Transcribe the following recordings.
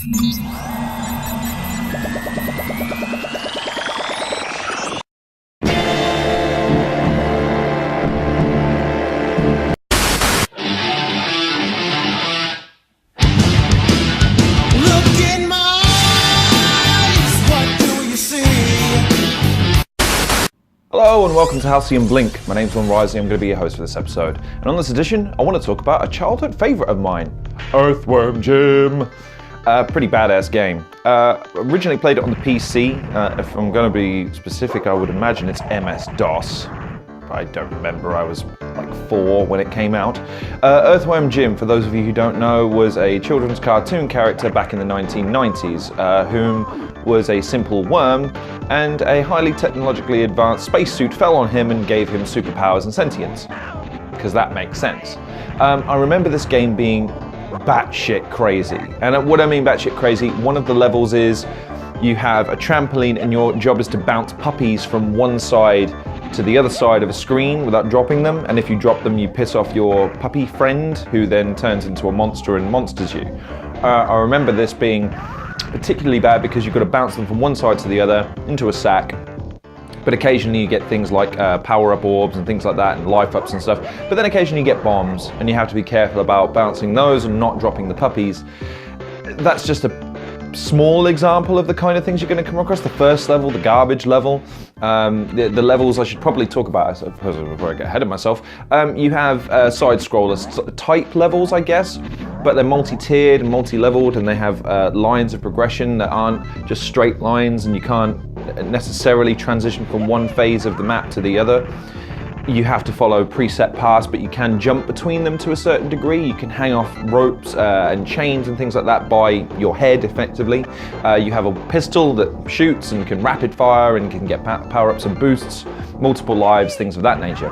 Hello and welcome to Halcyon Blink. My name's Ron Rising, I'm going to be your host for this episode. And on this edition, I want to talk about a childhood favourite of mine, Earthworm Jim. Pretty badass game. Originally played it on the PC. If I'm going to be specific, I would imagine it's MS-DOS. I don't remember, I was like 4 when it came out. Earthworm Jim, for those of you who don't know, was a children's cartoon character back in the 1990s, whom was a simple worm, and a highly technologically advanced spacesuit fell on him and gave him superpowers and sentience. Because that makes sense. I remember this game being batshit crazy. And what I mean batshit crazy, one of the levels is you have a trampoline and your job is to bounce puppies from one side to the other side of a screen without dropping them, and if you drop them you piss off your puppy friend, who then turns into a monster and monsters you. I remember this being particularly bad because you've got to bounce them from one side to the other into a sack, but occasionally you get things like power-up orbs and things like that, and life-ups and stuff, but then occasionally you get bombs, and you have to be careful about bouncing those and not dropping the puppies. That's just a small example of the kind of things you're going to come across. The first level, the garbage level, the levels I should probably talk about, I suppose, before I get ahead of myself. You have side-scroller type levels, I guess, but they're multi-tiered and multi-leveled, and they have lines of progression that aren't just straight lines, and you can't necessarily transition from one phase of the map to the other. You have to follow preset paths, but you can jump between them to a certain degree. You can hang off ropes and chains and things like that by your head, effectively. You have a pistol that shoots and can rapid fire and can get power-ups and boosts, multiple lives, things of that nature.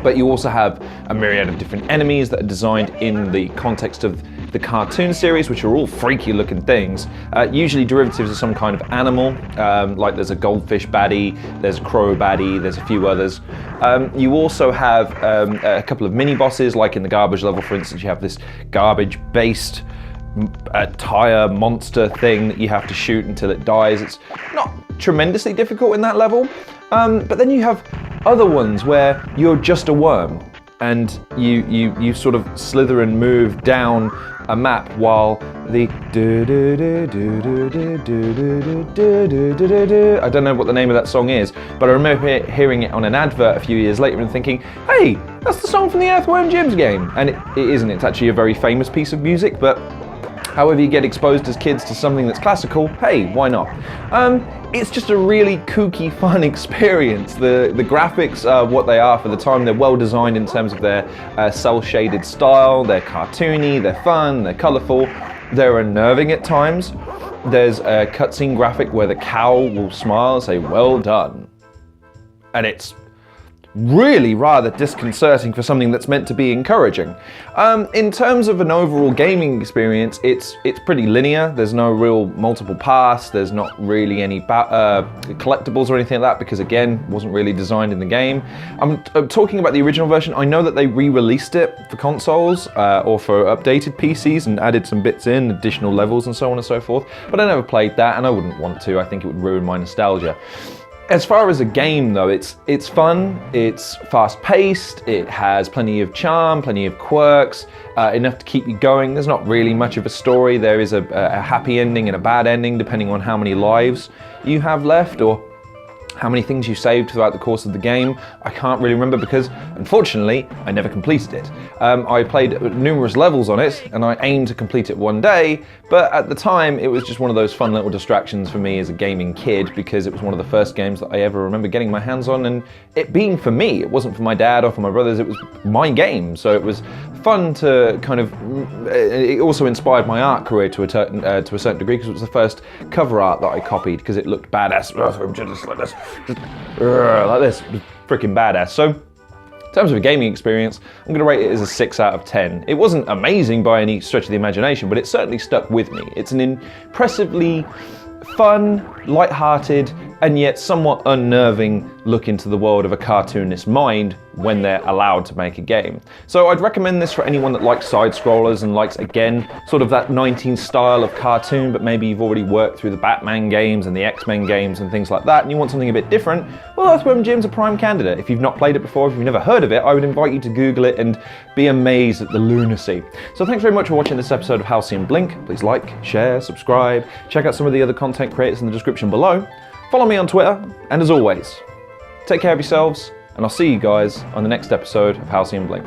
But you also have a myriad of different enemies that are designed in the context of the cartoon series, which are all freaky looking things, usually derivatives of some kind of animal, like there's a goldfish baddie, there's a crow baddie, there's a few others. You also have a couple of mini bosses, like in the garbage level, for instance. You have this garbage based tire monster thing that you have to shoot until it dies. It's not tremendously difficult in that level, but then you have other ones where you're just a worm and you sort of slither and move down a map while the I don't know what the name of that song is, but I remember hearing it on an advert a few years later and thinking, hey, that's the song from the Earthworm Jim's game. And it isn't, it's actually a very famous piece of music, but however you get exposed as kids to something that's classical, hey, why not? It's just a really kooky, fun experience. The graphics are what they are for the time. They're well designed in terms of their cel-shaded style. They're cartoony, they're fun, they're colourful. They're unnerving at times. There's a cutscene graphic where the cow will smile and say, well done. And it's really rather disconcerting for something that's meant to be encouraging. In terms of an overall gaming experience, it's pretty linear. There's no real multiple paths. There's not really any collectibles or anything like that, because again, it wasn't really designed in the game. I'm talking about the original version. I know that they re-released it for consoles or for updated PCs and added some bits in, additional levels and so on and so forth, but I never played that and I wouldn't want to. I think it would ruin my nostalgia. As far as a game though, it's fun, it's fast-paced, it has plenty of charm, plenty of quirks, enough to keep you going. There's not really much of a story. There is a happy ending and a bad ending depending on how many lives you have left or how many things you saved throughout the course of the game. I can't really remember because, unfortunately, I never completed it. I played numerous levels on it, and I aimed to complete it one day, but at the time, it was just one of those fun little distractions for me as a gaming kid, because it was one of the first games that I ever remember getting my hands on, and it being for me. It wasn't for my dad or for my brothers, it was my game, so it was fun to kind of... It also inspired my art career to a certain degree, because it was the first cover art that I copied, because it looked badass, just like this. Like this, freaking badass. So, in terms of a gaming experience, I'm going to rate it as a 6 out of 10. It wasn't amazing by any stretch of the imagination, but it certainly stuck with me. It's an impressively fun, light-hearted, and yet somewhat unnerving look into the world of a cartoonist's mind when they're allowed to make a game. So I'd recommend this for anyone that likes side-scrollers and likes, again, sort of that 19th style of cartoon, but maybe you've already worked through the Batman games and the X-Men games and things like that, and you want something a bit different. Well, Earthworm Jim's a prime candidate. If you've not played it before, if you've never heard of it, I would invite you to Google it and be amazed at the lunacy. So thanks very much for watching this episode of Halcyon Blink. Please like, share, subscribe, check out some of the other content creators in the description below. Follow me on Twitter, and as always, take care of yourselves, and I'll see you guys on the next episode of Halcyon Blink.